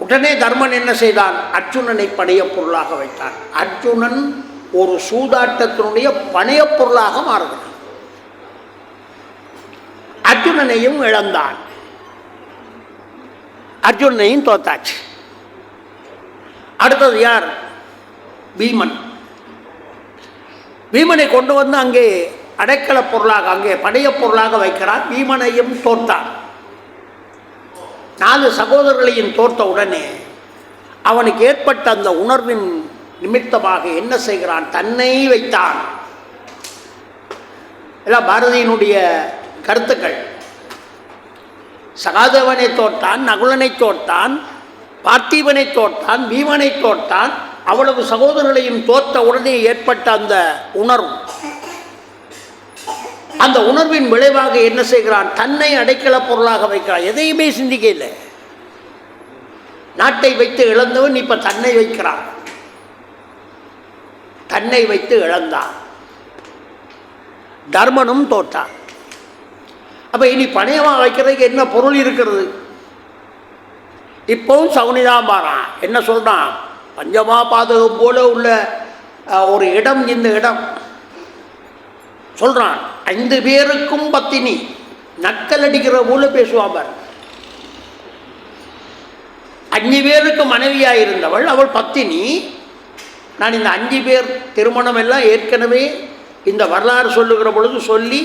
உடனே தர்மன் என்ன செய்தான்? அர்ஜுனனை பணைய பொருளாக வைத்தான். அர்ஜுனன் ஒரு சூதாட்டத்தினுடைய பணைய பொருளாக மாறுகிறான். அர்ஜுனனையும் இழந்தான், அர்ஜுனனையும் தோத்தாச்சு. அடுத்தது யார்? பீமன். பீமனை கொண்டு வந்து அங்கே அடைக்கல பொருளாக, அங்கே பணைய பொருளாக வைக்கிறான். பீமனையும் தோற்றான். 4 சகோதரர்களையும் தோற்ற உடனே அவனுக்கு ஏற்பட்ட அந்த உணர்வின் நிமித்தமாக என்ன செய்கிறான்? தன்னை வைத்தான். எல்லாம் பாரதியினுடைய கருத்துக்கள். சகாதேவனை தோற்றான், நகுலனை தோற்றான், பார்த்திபனை தோற்றான், பீமனை தோற்றான். அவ்வளவு சகோதரர்களையும் தோற்ற உடனே ஏற்பட்ட அந்த உணர்வு, அந்த உணர்வின் விளைவாக என்ன செய்கிறான்? தன்னை அடைக்கல பொருளாக வைக்கிறான். எதையுமே சிந்திக்க இல்லை. நாட்டை வைத்து இழந்தவன் இப்ப தன்னை வைக்கிறான். தன்னை வைத்து இழந்தான். தர்மனும் தோற்றான். அப்ப இனி பணையமாக வைக்கிறதுக்கு என்ன பொருள் இருக்கிறது? இப்பவும் சகுனிதான் பாரான். என்ன சொல்றான்? பஞ்சமா பாதகம் போல உள்ள ஒரு இடம் இந்த இடம். சொல்றான், 5 பேருக்கும் பத்தினி. நக்கல் அடிக்கிற போல பேசுவார். 5 பேருக்கு மனைவியாக இருந்தவள், அவள் பத்தினி. நான் இந்த 5 பேர் திருமணம் எல்லாம் ஏற்கனவே இந்த வரலாறு சொல்லுகிற பொழுது சொல்லி,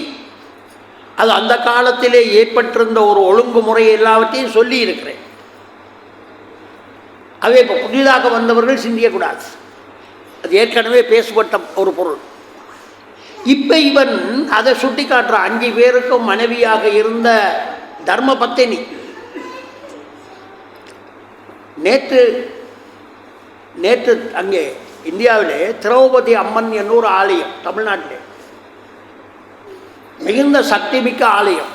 அது அந்த காலத்திலே ஏற்பட்டிருந்த ஒரு ஒழுங்குமுறை எல்லாவற்றையும் சொல்லி இருக்கிறேன். அவை இப்போ புதிதாக வந்தவர்கள் சிந்திக்கக்கூடாது. அது ஏற்கனவே பேசப்பட்ட ஒரு பொருள். இப்போ இவன் அதை சுட்டி காட்டுற 5 பேருக்கும் மனைவியாக இருந்த தர்ம பத்தினி. நேற்று நேற்று அங்கே இந்தியாவிலே திரௌபதி அம்மன் என்னும் ஒரு ஆலயம், தமிழ்நாட்டிலே மிகுந்த சக்தி மிக்க ஆலயம்,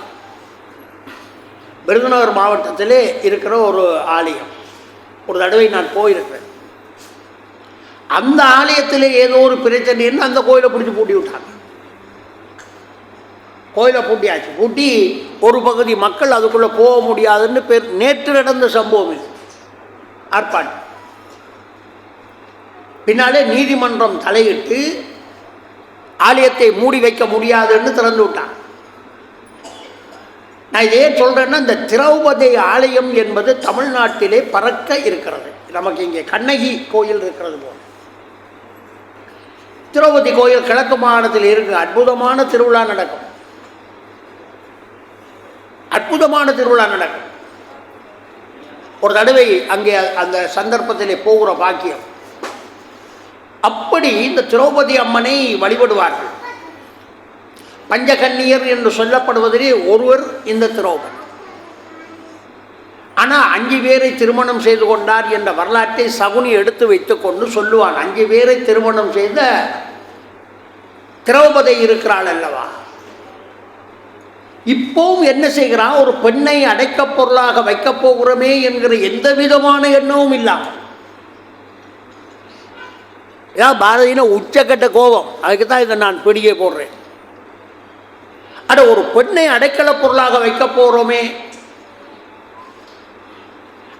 விருதுநகர் மாவட்டத்திலே இருக்கிற ஒரு ஆலயம். ஒரு தடவை நான் போயிருக்கிறேன். அந்த ஆலயத்தில் ஏதோ ஒரு பிரச்சனைன்னு அந்த கோயிலை பிடிச்சி பூட்டி விட்டாங்க. கோயிலை பூட்டியாச்சு. பூட்டி ஒரு பகுதி மக்கள் அதுக்குள்ளே போக முடியாதுன்னு நேற்று நடந்த சம்பவம் இது. ஆர்ப்பாட்டம். பின்னாலே நீதிமன்றம் தலையிட்டு ஆலயத்தை மூடி வைக்க முடியாதுன்னு திறந்து விட்டான். நான் இதே சொல்கிறேன்னா, இந்த திரௌபதி ஆலயம் என்பது தமிழ்நாட்டிலே பறக்க இருக்கிறது. நமக்கு இங்கே கண்ணகி கோயில் இருக்கிறது போல திரௌபதி கோயில் கிழக்கு மாகாணத்தில் இருக்கு. அற்புதமான திருவிழா நடக்கும். அற்புதமான திருவிழா நடக்கும். ஒரு தடவை அங்கே அந்த சந்தர்ப்பத்திலே போகிற பாக்கியம். அப்படி இந்த திரௌபதி அம்மனை வழிபடுவார்கள். பஞ்சகன்னியர் என்று சொல்லப்படுவதிலே ஒருவர் இந்த திரௌபதி. ஆனால் 5 பேரை திருமணம் செய்து கொண்டார் என்ற வரலாற்றை சகுனி எடுத்து வைத்துக் கொண்டு சொல்லுவான். 5 பேரை திருமணம் செய்த திரௌபதி இருக்கிறாள் அல்லவா. இப்போவும் என்ன செய்கிறான்? ஒரு பெண்ணை அடைக்கப் பொருளாக வைக்கப் போகிறோமே என்கிற எந்த விதமான எண்ணமும் இல்லாமல் ஏன் பாரதினா உச்சக்கட்ட கோபம், அதுக்கு தான் இதை நான் பிடிக்க போடுறேன். அட ஒரு பெண்ணை அடைக்கல பொருளாக வைக்க போகிறோமே,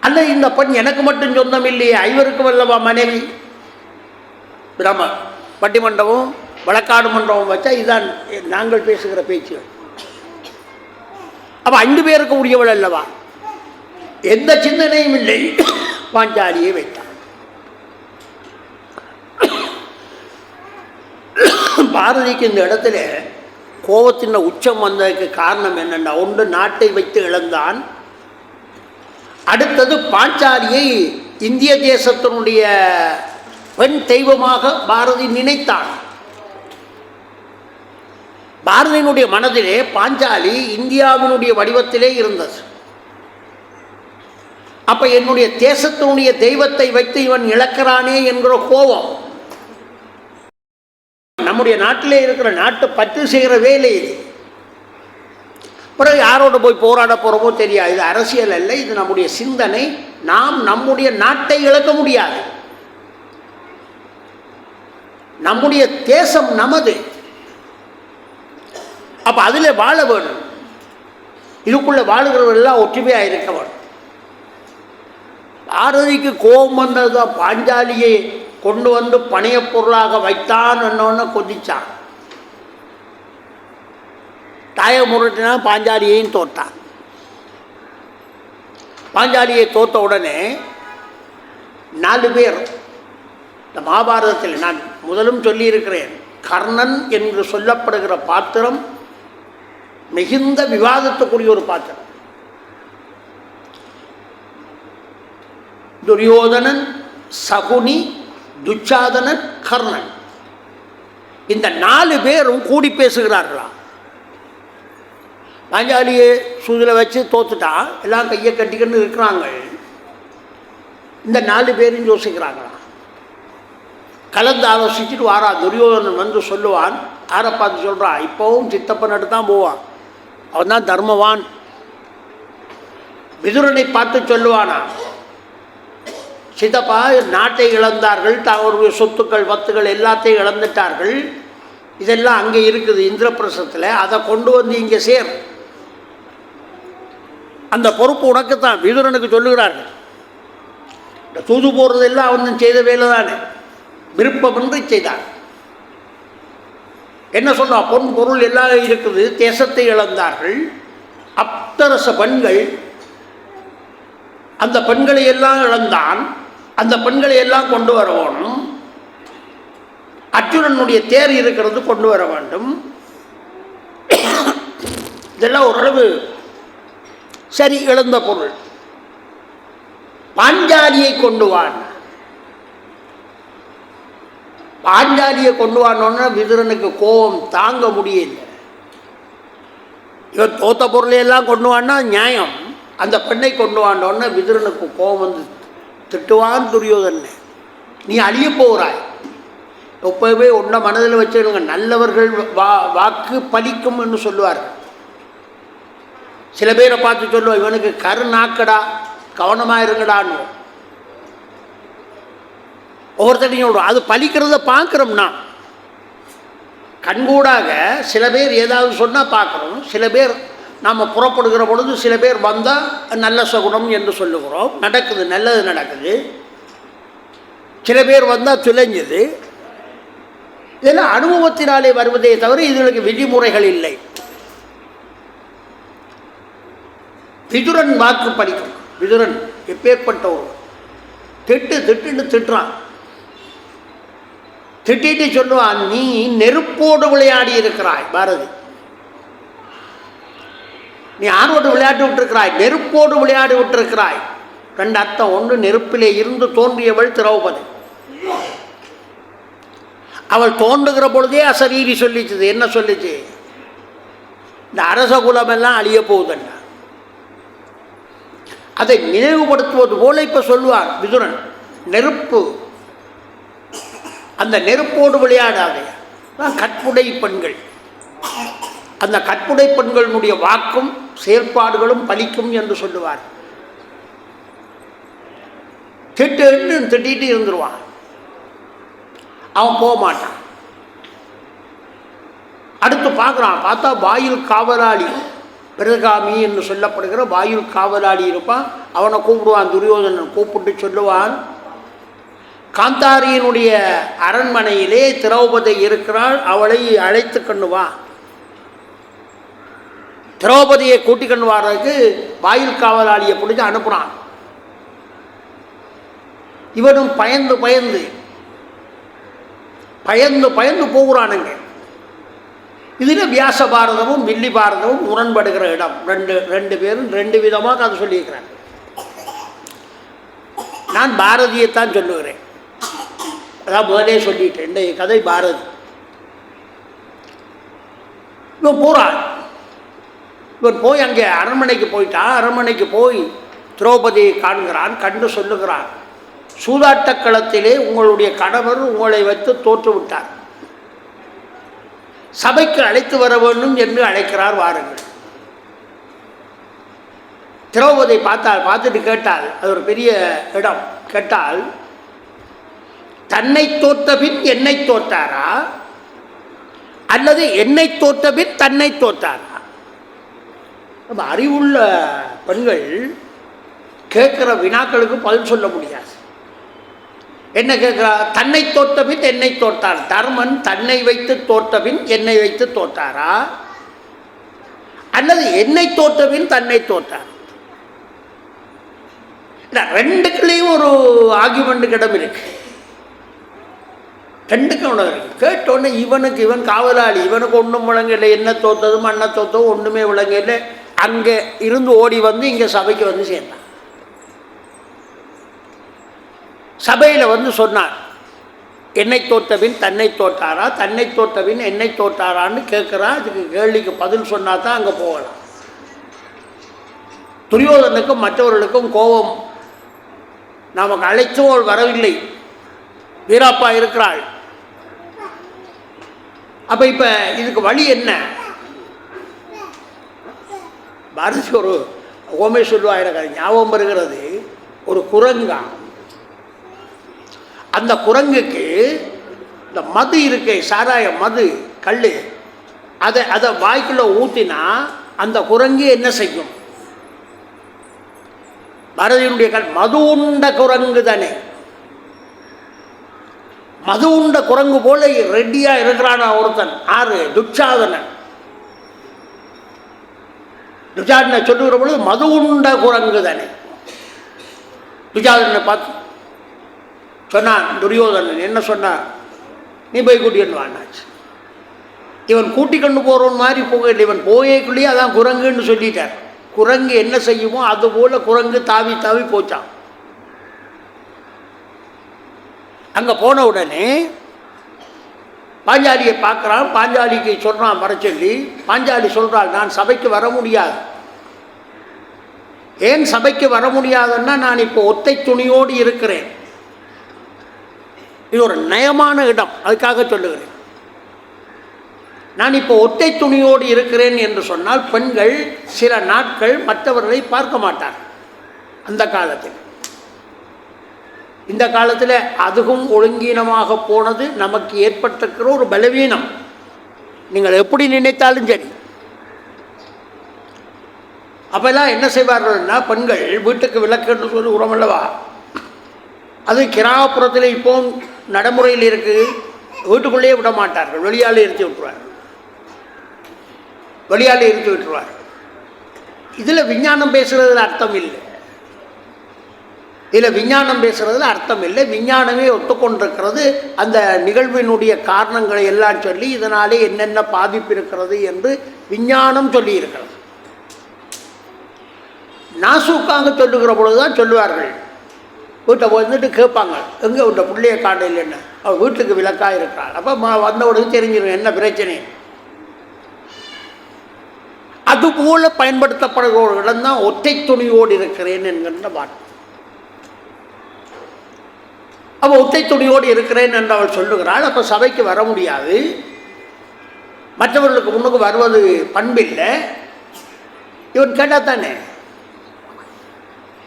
அல்ல இந்த பெண் எனக்கு மட்டும் சொந்தம் இல்லையே, ஐவருக்கும் அல்லவா மனைவி. பிரம்ம பட்டிமண்டபம் வழக்காடு மண்டபம் வச்சா இதுதான் நாங்கள் பேசுகிற பேச்சு. அப்போ 5 பேருக்கு உரியவள் அல்லவா, எந்த சிந்தனையும் இல்லை, பாஞ்சாலியை வைத்தார். பாரதிக்கு இந்த இடத்துல கோபத்தின் உச்சம் வந்ததுக்கு காரணம் என்னென்னா, ஒன்று நாட்டை வைத்து இழந்தான், அடுத்தது பாஞ்சாலியை இந்திய தேசத்தினுடைய பெண் தெய்வமாக பாரதி நினைத்தான். பாரதியினுடைய மனதிலே பாஞ்சாலி இந்தியாவினுடைய வடிவத்திலே இருந்தது. அப்ப என்னுடைய தேசத்தினுடைய தெய்வத்தை வைத்து இவன் இழக்கிறானே என்கிற கோபம், நம்முடைய நாட்டிலே இருக்கிற நாட்டு பற்று செய்கிற வேலை. பிறகு யாரோடு போய் போராட போகிறோமோ தெரியாது. இது அரசியல் அல்ல, இது நம்முடைய சிந்தனை. நாம் நம்முடைய நாட்டை இழக்க முடியாது. நம்முடைய தேசம் நமது. அப்போ அதில் வாழ வேணும். இதுக்குள்ளே வாழுகிறவர்களெல்லாம் ஒற்றுமையாக இருக்க வேணும். பாரதிக்கு கோபம் வந்ததுதான், பாஞ்சாலியை கொண்டு வந்து பணைய பொருளாக வைத்தான் என்னொன்னு கொதிச்சான். தாயை முரட்டினா பாஞ்சாலியையும் தோற்றான். பாஞ்சாலியை தோற்ற உடனே 4 பேர், இந்த மகாபாரதத்தில் நான் முதலும் சொல்லியிருக்கிறேன், கர்ணன் என்று சொல்லப்படுகிற பாத்திரம் மிகுந்த விவாதத்துக்குரிய ஒரு பாத்திரம். துரியோதனன், சகுனி, துச்சாதனன், கர்ணன், இந்த 4 பேரும் கூடி பேசுகிறார்களா. பாஞ்சாலியை சூதில் வச்சு தோத்துட்டா எல்லாம் கையை கட்டிக்கின்னு இருக்கிறாங்க. இந்த 4 பேரும் யோசிக்கிறாங்களா, கலந்து ஆலோசிச்சுட்டு வாரா. துரியோதனன் வந்து சொல்லுவான், யாரை பார்த்து சொல்கிறான், இப்போவும் சித்தப்பன் தான் போவான், அவன் தான் தர்மவான். விதுரனை பார்த்து சொல்லுவானா, சித்தப்பா நாட்டை இழந்தார்கள், அவருடைய சொத்துக்கள் பத்துகள் எல்லாத்தையும் இழந்துட்டார்கள், இதெல்லாம் அங்கே இருக்குது இந்திரபிரசத்தில், அதை கொண்டு வந்து இங்கே சேர், அந்த பொறுப்பு உனக்குத்தான். விதுரனுக்கு சொல்லுகிறார்கள். இந்த தூது போடுறதெல்லாம் அவன் செய்த வேலை தானே, விருப்பமின்றி செய்தான். என்ன சொல்றா, பொன் பொருள் எல்லாம் இருக்குது, தேசத்தை இழந்தார்கள், அப்தரச பெண்கள், அந்த பெண்களை எல்லாம் இழந்தான், அந்த பெண்களை எல்லாம் கொண்டு வர வேணும், அர்ஜுனனுடைய தேர் இருக்கிறது கொண்டு வர வேண்டும். இதெல்லாம் ஓரளவு சரி, இழந்த பொருள். பாஞ்சாலியை கொண்டு வான், பாஞ்சாலியை கொண்டு வானோன்னா விதுரனுக்கு கோபம் தாங்க முடியல. இவன் தோத்த பொருளையெல்லாம் கொண்டு வான்னா நியாயம், அந்த பெண்ணை கொண்டு வாண்டோன்னா விதுரனுக்கு கோபம் வந்து திட்டுவான் துரியோதனை, நீ அழிய போகிறாய். எப்போவே ஒன்றை மனதில் வச்சுருங்க, நல்லவர்கள் வாக்கு பலிக்கும் என்று சொல்லுவார்கள். சில பேரை பார்த்து சொல்லுவோம், இவனுக்கு கருநாக்கடா, கவனமாக இருங்கடான்னு. ஒவ்வொருத்தரையும் சொல்கிறோம், அது பலிக்கிறத பார்க்குறோம்னா கண்கூடாக. சில பேர் ஏதாவது சொன்னால் பார்க்குறோம், சில பேர் நாம் புறப்படுகிற பொழுது சில பேர் வந்தால் நல்ல சகுனம் என்று சொல்லுகிறோம், நடக்குது, நல்லது நடக்குது. சில பேர் வந்தால் துளைஞ்சுது. இதெல்லாம் அனுபவத்தினாலே வருவதே தவிர இதுகளுக்கு விதிமுறைகள் இல்லை. விதுரன் வாக்கு பலிக்கும். விதுரன் எப்பேற்பட்ட ஒரு திட்டுன்னு திட்டுறான். திட்டிட்டு சொல்லுவான், நீ நெருப்போடு விளையாடி இருக்கிறாய் பாரதி, நீ ஆரோடு விளையாட்டு விட்டிருக்கிறாய், நெருப்போடு விளையாடி விட்டிருக்கிறாய். 2 அர்த்தம். ஒன்று, நெருப்பிலே இருந்து தோன்றியவள் திரௌபதி. அவள் தோன்றுகிற பொழுதே அசரீரி சொல்லிச்சுது. என்ன சொல்லிச்சு, இந்த அரச குலமெல்லாம் அழிய போகுதுன்னா அதை நினைவுபடுத்துவது போல இப்போ சொல்லுவார் விதுரன். நெருப்பு, அந்த நெருப்போடு விளையாடாதே. கற்புடை பெண்கள், அந்த கற்புடை பெண்களுடைய வாக்கும் செயல்பாடுகளும் பலிக்கும் என்று சொல்லுவார். திட்டிட்டு இருந்துருவான். அவன் போக மாட்டான். அடுத்து பார்க்குறான், பார்த்தா வாயில் காவலாளி பிரகாமி என்று சொல்லப்படுகிற வாயில் காவலாளி இருப்பான். அவனை கூப்பிடுவான். துரியோதனன் கூப்பிட்டு சொல்லுவான், காந்தாரியினுடைய அரண்மனையிலே திரௌபதி இருக்கிறாள், அவளை அழைத்து கொண்டு வா. திரௌபதியை கூட்டி கொண்டு வர்றதுக்கு வாயில் காவலாளியை பிடிச்சி அனுப்புகிறான். இவனும் பயந்து பயந்து பயந்து பயந்து போகிறானுங்க. இதில் வியாச பாரதமும் வில்லி பாரதமும் முரண்படுகிற இடம். ரெண்டு பேரும் ரெண்டு விதமாக கதை சொல்லியிருக்கிறாங்க. நான் பாரதியைத்தான் சொல்லுகிறேன். அதான் முதலே சொல்லிட்டேன், இந்த கதை பாரதி. இவன் போகிறான். இவன் போய் அங்கே அரண்மனைக்கு போயிட்டான். அரண்மனைக்கு போய் திரௌபதியை காண்கிறான். கண்டு சொல்லுகிறான், சூதாட்டக் களத்திலே உங்களுடைய கணவர் உங்களை வைத்து தோற்று விட்டார், சபைக்கு அழைத்து வர வேண்டும் என்று அழைக்கிறார், வாருங்கள். திரௌபதி பார்த்துட்டு கேட்டால், அது ஒரு பெரிய இடம். கேட்டால், தன்னை தோற்ற பின் என்னை தோற்றாரா அல்லது என்னை தோற்ற பின் தன்னை தோற்றாரா? நம்ம அறிவுள்ள பெண்கள் கேட்குற வினாக்களுக்கு பதில் சொல்ல முடியாது. என்ன கேட்குறா? தன்னை தோற்ற பின் என்னை தோற்றார். தர்மன் தன்னை வைத்து தோற்ற பின் என்னை வைத்து தோற்றாரா அல்லது என்னை தோற்ற பின் தன்னை தோற்றார்? ரெண்டுக்குள்ளேயும் ஒரு ஆர்கியூமெண்ட் இடம் இருக்கு. ரெண்டுக்கும் உணவு இருக்கு. கேட்டோன்னே இவன் காவலாளி, இவனுக்கு ஒன்றும் விளங்கலை. என்ன தோற்றதும் அண்ணன் தோற்றதும் ஒன்றுமே விளங்கலை. அங்கே இருந்து ஓடி வந்து இங்கே சபைக்கு வந்து சேர்ந்தான். சபையில் வந்து சொன்னார், என்னை தோற்றபின் தன்னை தோற்றாரா, தன்னை தோற்றபின் என்னை தோற்றாரான்னு கேட்குறா. அதுக்கு கேள்விக்கு பதில் சொன்னா தான் அங்கே போகலாம். துரியோதனுக்கும் மற்றவர்களுக்கும் கோபம். நமக்கு அழைத்தோள் வரவில்லை, வீராப்பா இருக்கிறாள். அப்போ இப்போ இதுக்கு வழி என்ன? பாரதி ஒரு ஓமே சொல்லுவா, எனக்கு அது ஞாபகம் வருகிறது. ஒரு குரங்கா, அந்த குரங்குக்கு இந்த மது இருக்கு, சாராய மது கல், அதை வாய்க்குள்ள ஊற்றினா அந்த குரங்கு என்ன செய்யும்? பாரதியினுடைய மது உண்ட குரங்கு தானே. மது உண்ட குரங்கு போல ரெட்டியா இருக்கிறானா ஒருத்தன். ஆறு துச்சாதனன். துச்சாதனை சொல்லுகிற பொழுது மது உண்ட குரங்கு தானே. துச்சாதனை பார்த்து சொன்னான் துரியோதனன். என்ன சொன்னான்? நீ போய் கூட்டிட்டு வான்னாச்சு. இவன் கூட்டி கொண்டு போகிறவன் மாதிரி போகல. இவன் போயேக்குள்ளேயே அதான் குரங்குன்னு சொல்லிட்டார். குரங்கு என்ன செய்யுமோ அதுபோல் குரங்கு தாவி தாவி போச்சான். அங்கே போன உடனே பாஞ்சாலியை பார்க்குறான். பாஞ்சாலிக்கு சொல்கிறான் வர சொல்லி. பாஞ்சாலி சொல்கிறாள், நான் சபைக்கு வர முடியாது. ஏன் சபைக்கு வர முடியாதுன்னா, நான் இப்போ ஒத்தை துணியோடு இருக்கிறேன். இது ஒரு நயமான இடம், அதுக்காக சொல்லுகிறேன். நான் இப்போ ஒத்தை துணியோடு இருக்கிறேன் என்று சொன்னால் பெண்கள் சில நாட்கள் மற்றவர்களை பார்க்க மாட்டார். அந்த காலத்தில், இந்த காலத்தில் அதுவும் ஒழுங்கீனமாக போனது நமக்கு ஏற்பட்டிருக்கிற ஒரு பலவீனம். நீங்கள் எப்படி நினைத்தாலும் சரி. அப்போல்லாம் என்ன செய்வார்கள்னா, பெண்கள் வீட்டுக்கு விளக்கு என்று சொல்லி உரமல்லவா, அது கிராமப்புறத்தில் இப்போ நடைமுறையில் இருக்குது. வீட்டுக்குள்ளேயே விட மாட்டார்கள், வெளியால் இருத்தி விட்டுருவார். வெளியால் இருத்தி விட்டுருவார். இதில் விஞ்ஞானம் பேசுகிறதுல அர்த்தம் இல்லை. இதில் விஞ்ஞானம் பேசுகிறதுல அர்த்தம் இல்லை. விஞ்ஞானமே ஒத்துக்கொண்டிருக்கிறது. அந்த நிகழ்வினுடைய காரணங்களை எல்லாம் சொல்லி இதனாலே என்னென்ன பாதிப்பு இருக்கிறது என்று விஞ்ஞானம் சொல்லி இருக்கிறது. நாசூக்காக சொல்லுகிற பொழுதுதான் சொல்லுவார்கள். வீட்டை வந்துட்டு கேட்பாங்க, எங்கே உள்ள பிள்ளைய காண இல்லைன்னு. அவள் வீட்டுக்கு விளக்காக இருக்கிறாள். அப்போ வந்தவுடனே தெரிஞ்சிடும் என்ன பிரச்சனை. அதுபோல பயன்படுத்தப்படுகிற ஒரு இடம்தான் ஒற்றை துணியோடு இருக்கிறேன் என்கின்ற வார்த்தை. அவள் ஒற்றை துணியோடு இருக்கிறேன் என்று அவள் சொல்லுகிறாள். அப்போ சபைக்கு வர முடியாது. மற்றவர்களுக்கு முன்னுக்கு வருவது பண்பில்லை. இவன் கேட்டால் தானே.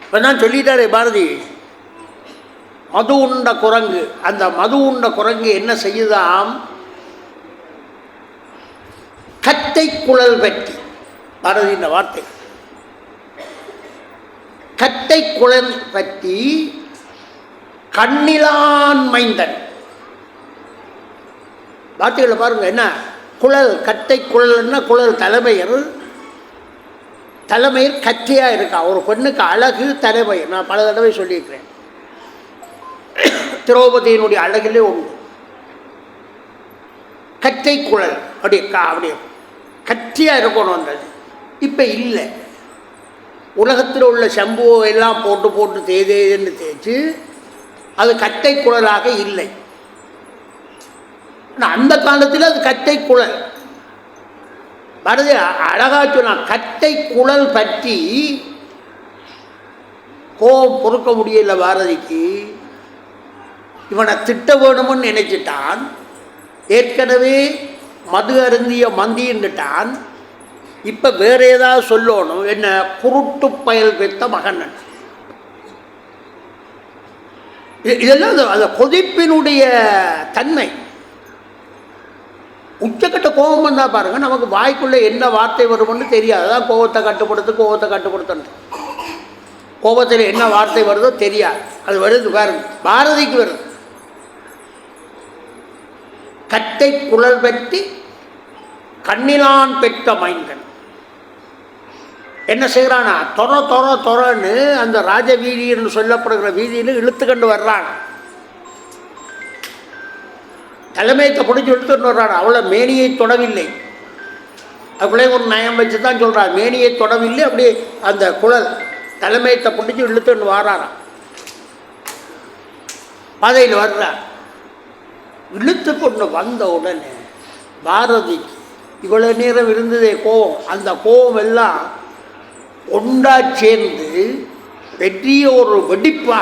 இப்போ தான் சொல்லிட்டாரே பாரதி, மது உண்ட குரங்கு. அந்த மது உண்ட குரங்கு என்ன செய்யுதாம்? கத்தை குழல் பற்றி, பாரதி இந்த வார்த்தை, கத்தை குழல் பற்றி கண்ணிலான் மைந்தன். வார்த்தைகளை பாருங்க, என்ன குழல், கட்டை குழல்னா குழல் தலைமையர். தலைமையர் கட்டையாக இருக்கா. ஒரு பெண்ணுக்கு அழகு தலைமையர். நான் பல தடவை சொல்லியிருக்கிறேன். திரௌபதியினுடைய அழகிலே உண்டு கட்டை குழல். அப்படியே கட்டியாக இருக்கணும் வந்தது. இப்போ இல்லை. உலகத்தில் உள்ள சம்புவை எல்லாம் போட்டு போட்டு தேய்தேன்னு தேய்ச்சி அது கட்டை குழலாக இல்லை. ஆனால் அந்த காலத்தில் அது கட்டை குழல். பாரதி அழகா சொன்னான், கட்டை குழல் பற்றி கோபம் பொறுக்க முடியல பாரதிக்கு. இவனை திட்ட வேணும்னு நினைச்சிட்டான். ஏற்கனவே மது அருந்திய மந்தின்னுட்டான். இப்போ வேற ஏதாவது சொல்லணும். என்ன, குருட்டு பயல் பெற்ற மகன். இதெல்லாம் அந்த கொதிப்பினுடைய தன்மை. உச்சக்கட்ட கோபம் வந்தால் பாருங்கள், நமக்கு வாய்க்குள்ளே என்ன வார்த்தை வரும்னு தெரியாது. அதான் கோபத்தை கட்டுப்படுத்தணும். கோபத்தில் என்ன வார்த்தை வருதோ தெரியாது. அது வருது பாருங்க, பாரதிக்கு வருது. கட்டை குழல் பற்றி கண்ணிலான் பெற்ற மைந்தன் என்ன செய்கிறானா, தொறன்னு அந்த ராஜ வீதின்னு சொல்லப்படுகிற வீதியில் இழுத்துக்கண்டு வர்றான். தலைமையத்தை பிடிச்சி இழுத்துட்டு வர்றான். அவளை மேனியை தொடவில்லை. அப்படியே ஒரு நயம் வச்சு தான் சொல்கிறான், மேனியை தொடவில்லை. அப்படியே அந்த குழல் தலைமையத்தை பிடிச்சி இழுத்துட்டு வர்றாராம். பாதையில் வர்றான். இழுத்து கொண்டு வந்த உடனே பாரதிக்கு இவ்வளோ நேரம் இருந்ததே கோபம், அந்த கோபம் எல்லாம் ஒன்றா சேர்ந்து பெரிய ஒரு வெடிப்பாக